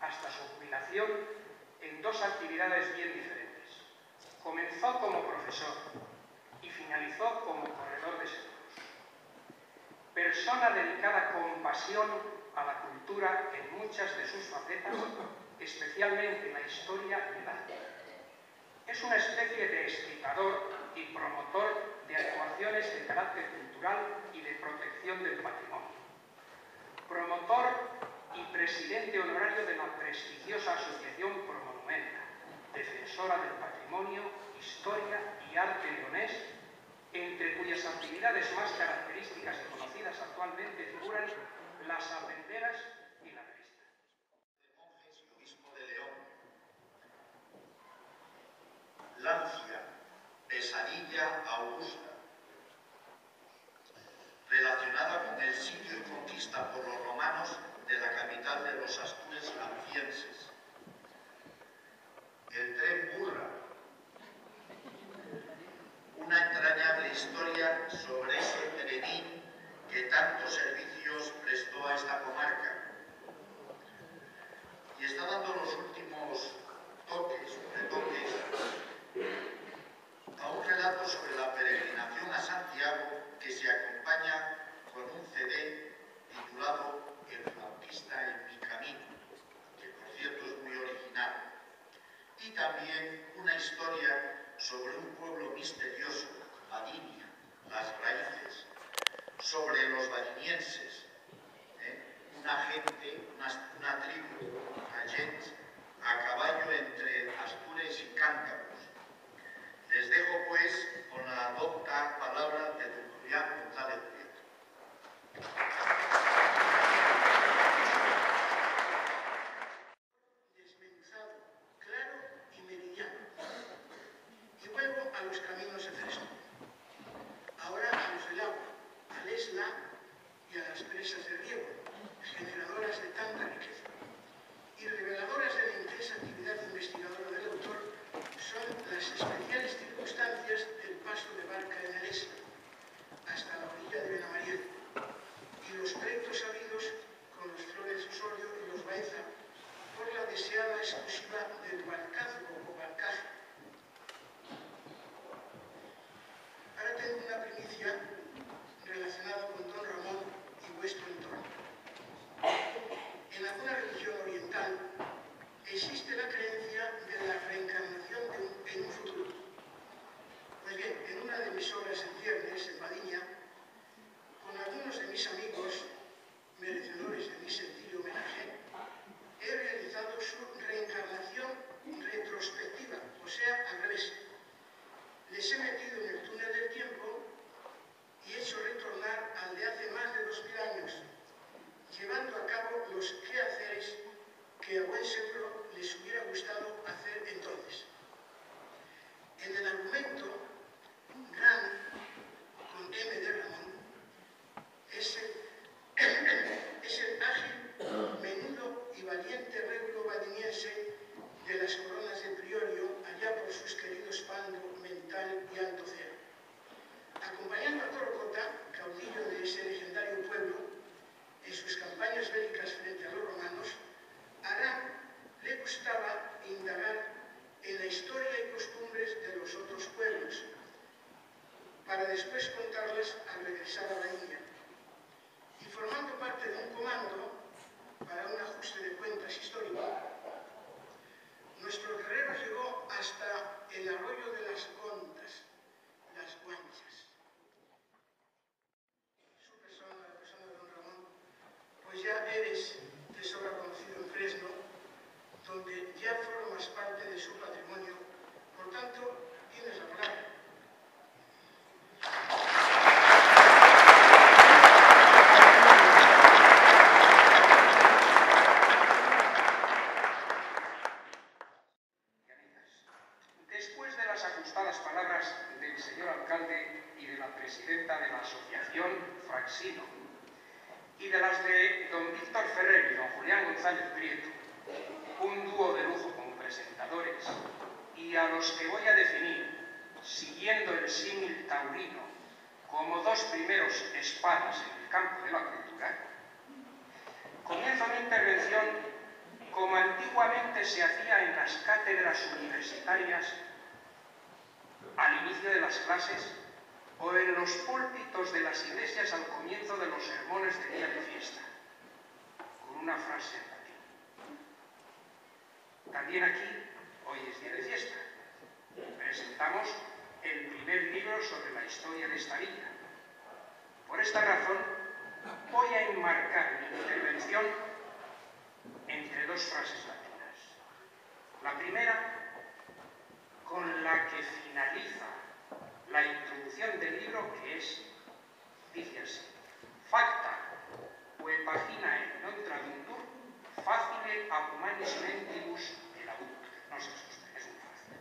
hasta su jubilación en dos actividades bien diferentes. Comenzó como profesor y finalizó como corredor de seguros. Persona dedicada con pasión a la cultura en muchas de sus facetas, especialmente la historia y el arte. Es una especie de excitador y promotor de actuaciones de carácter cultural y de protección del patrimonio. Promotor y presidente honorario de la prestigiosa asociación Promonumenta, defensora del patrimonio, historia y arte leonés, entre cuyas actividades más características y conocidas actualmente figuran las armenderas y la revista. Monjes y obispo de León. Lancia, pesadilla augusta, relacionada con el sitio y conquista por los romanos de la capital de los Astures lancienses. El tren Burra, una entrañable historia sobre ese trenín que tantos servicios prestó a esta comarca y está dando los últimos retoques a un relato sobre la peregrinación a Santiago que se acompaña con un CD titulado El flautista en mi camino, que por cierto es muy original, y también una historia sobre un pueblo misterioso, Vadinia, las raíces, sobre los vadinienses, una gente, una tribu, una gent, a caballo entre Astures y Cántabros. Les dejo pues con la docta palabra de don Julián González Prieto. Desmenuzado, claro y meridiano. Y vuelvo a los caminos de Fresno. Ahora a los del agua, al Esla y a las presas de riego, generadoras de tanta riqueza. Y reveladoras de la intensa actividad investigadora del autor son las especiales circunstancias del paso de barca en el Esla, hasta la orilla de Benamariel, y los pleitos habidos con los Flores Osorio y los Baeza por la deseada exclusiva del Balcazgo o Balcaje. Ahora tengo una primicia relacionada con Don Ramón y vuestro entorno. En alguna religión oriental existe la creencia de la reencarnación en un futuro. Pues bien, en una de mis obras en ciernes, en Vadinia, con la y de las de don Víctor Ferrer y don Julián González Prieto, un dúo de lujo como presentadores, y a los que voy a definir, siguiendo el símil taurino, como dos primeros espadas en el campo de la cultura, comienzo mi intervención como antiguamente se hacía en las cátedras universitarias al inicio de las clases o en los púlpitos de las iglesias al comienzo de los sermones de día de fiesta, con una frase en latín. También aquí, hoy es día de fiesta, presentamos el primer libro sobre la historia de esta villa. Por esta razón, voy a enmarcar mi intervención entre dos frases latinas. La primera, con la que finaliza la introducción del libro, que dice así: Facta, que paginae non traduntur, facile a humanis mentibus elabutur. No se asusten, es muy fácil.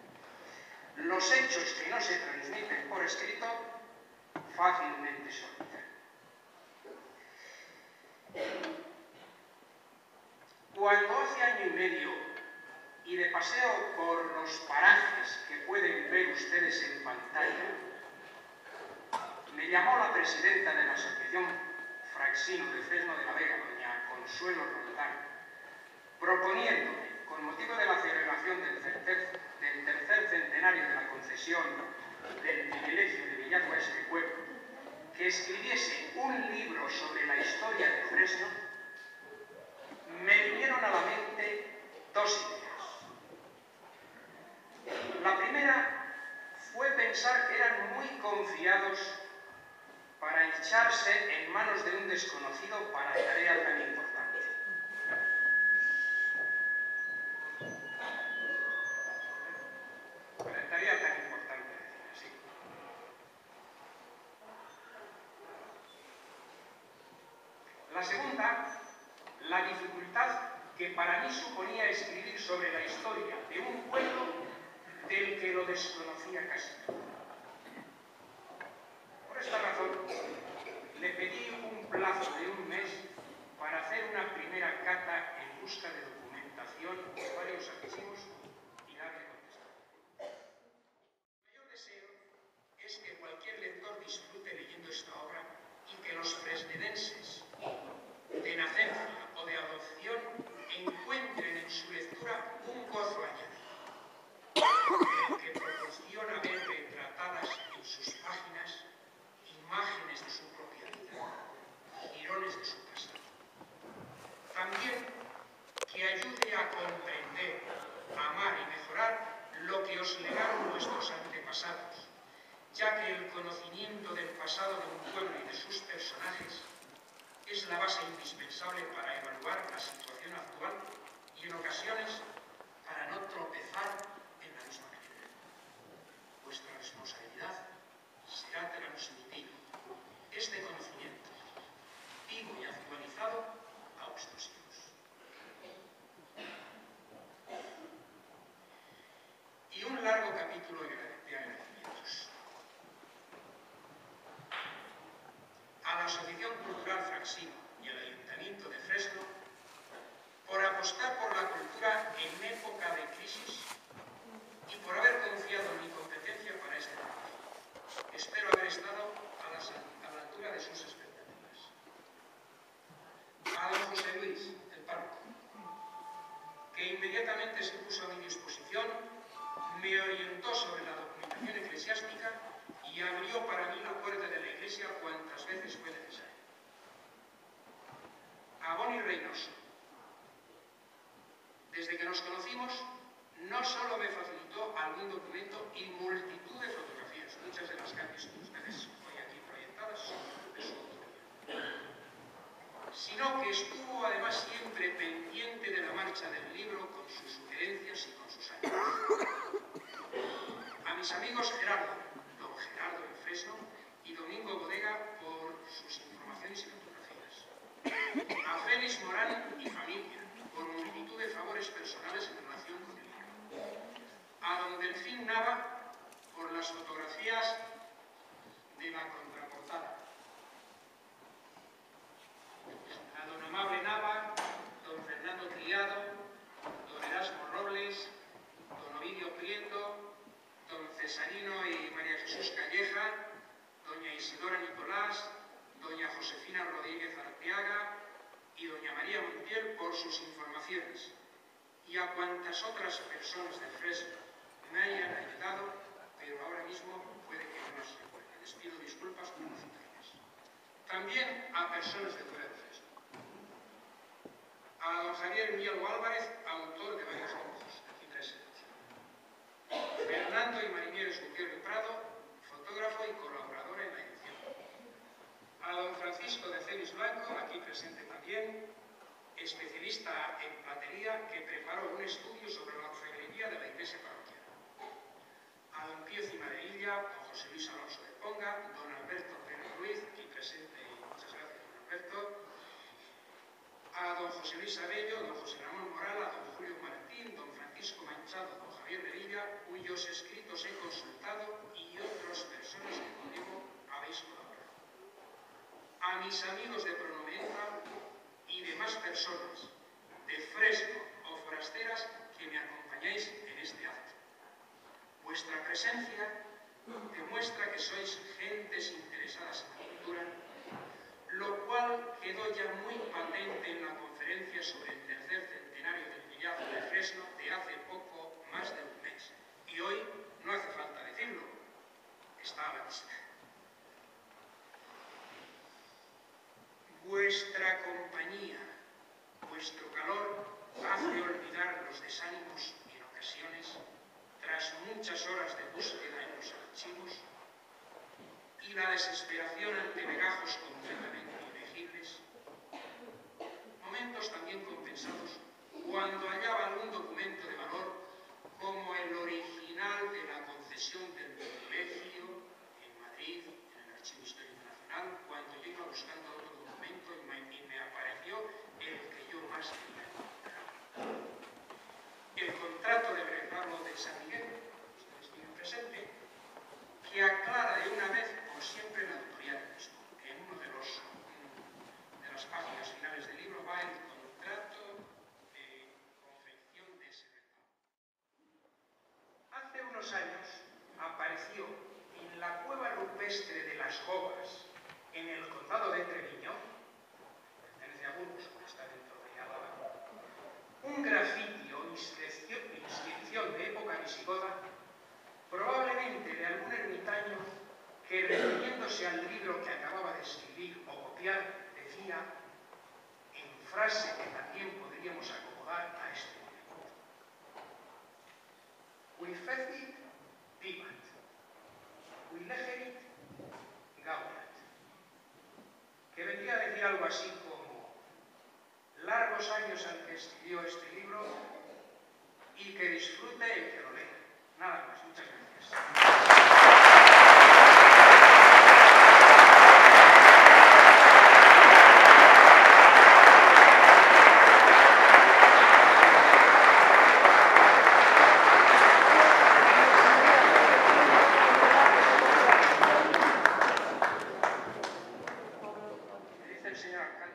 Los hechos que no se transmiten por escrito fácilmente se olvidan. Cuando hace año y medio, y de paseo por los parajes que pueden ver ustedes en pantalla, me llamó la presidenta de la Asociación Fraxino de Fresno de la Vega, doña Consuelo Roldán, proponiéndome, con motivo de la celebración del tercer centenario de la concesión del privilegio de Villagua Especuero, que escribiese un libro sobre la historia de Fresno, me vinieron a la mente dos ideas. La primera fue pensar que eran muy confiados para echarse en manos de un desconocido para tarea tan importante. Para tarea tan importante, sí. La segunda, la dificultad que para mí suponía escribir sobre la historia de un pueblo del que lo desconocía casi todo. Por esta razón, le pedí un plazo de un mes para hacer una primera cata en busca de documentación de varios archivos y darle contestación. Mi mayor deseo es que cualquier lector disfrute leyendo esta obra y que los fresnedenses de nacencia o de adopción encuentren en su lectura un gozo añadido, que proporciona ver retratadas en sus páginas imágenes de su propia vida, girones de su pasado. También que ayude a comprender, amar y mejorar lo que os legaron nuestros antepasados, ya que el conocimiento del pasado de un pueblo y de sus personajes es la base indispensable para evaluar la situación actual y en ocasiones para no tropezar en la misma caída. Vuestra responsabilidad será transmitir este conocimiento vivo y actualizado a vuestros hijos. Y un largo capítulo de agradecimientos. A la Asociación Cultural Fraxino y al Ayuntamiento de Fresno por apostar por la cultura en época de crisis y por haber confiado en mi competencia para este trabajo. Espero haber estado a la altura de sus expectativas. A don José Luis, el párroco, que inmediatamente se puso a mi disposición, me orientó sobre la documentación eclesiástica y abrió para mí la puerta de la iglesia cuantas veces fue necesario. A Boni Reynoso, desde que nos conocimos, no solo me facilitó algún documento y multitud de fotografías, muchas de las que han visto ustedes hoy aquí proyectadas son de su autoría, sino que estuvo además siempre pendiente de la marcha del libro con sus sugerencias y con sus ayudas. A mis amigos don Gerardo en Fresno y Domingo Bodega por sus informaciones y fotografías. A Félix Morán y familia por multitud de favores personales en relación con el libro. A don Delfín Nava por las fotografías de la contraportada. y doña María Montiel por sus informaciones, y a cuantas otras personas del Fresno me hayan ayudado, pero ahora mismo puede que no las recuerde. Les pido disculpas por no citarles. También a personas de fuera del Fresno. A don Javier Mielgo Álvarez, autor de varios dibujos, aquí presentes. Fernando y Marinieres Gutiérrez Prado, fotógrafo y colaborador en la edición. A don Francisco de Celis Blanco, aquí presente también, especialista en platería que preparó un estudio sobre la orfebrería de la iglesia parroquial. A don Pío Cimadevilla, don José Luis Alonso de Ponga, don Alberto Pérez Ruiz, aquí presente y muchas gracias don Alberto. A don José Luis Abello, don José Ramón Moral, a don Julio Martín, don Francisco Manchado, don Javier Merilla, cuyos escritos he consultado, y otras personas que conmigo habéis colaborado. A mis amigos de Pronomenta y demás personas de Fresno o forasteras que me acompañáis en este acto. Vuestra presencia demuestra que sois gentes interesadas en la cultura, lo cual quedó ya muy patente en la conferencia sobre el tercer centenario del Pillazo de Fresno de hace poco más de un mes. Y hoy no hace falta decirlo, está a la vista. Vuestra compañía, vuestro calor hace olvidar los desánimos en ocasiones, tras muchas horas de búsqueda en los archivos, y la desesperación ante legajos completamente ilegibles, momentos también compensados cuando hallaba algún documento de valor como el original de la concesión del privilegio en Madrid, en el Archivo Histórico Nacional, cuando yo iba buscando otro documento y me apareció el que yo más quería encontrar. El contrato de Bernardo de San Miguel, ustedes tienen presente, que aclara de una vez por siempre la autoría del mismo. En uno de las páginas finales del libro va el contrato de confección de ese retablo. Hace unos años apareció en la cueva rupestre de las Gobas, en el condado de Treviño, pertenece a Burgos, como está dentro de Álava, un grafiti o inscripción de época visigoda, probablemente de algún ermitaño que, refiriéndose al libro que acababa de escribir o copiar, decía, en frase que también podríamos acomodar a este libro: Qui fecit vivat, qui legerit gaudiat, que vendría a decir algo así como: largos años al que escribió este libro y que disfrute el que lo lea. Nada más, muchas gracias. Dice el señor alcalde.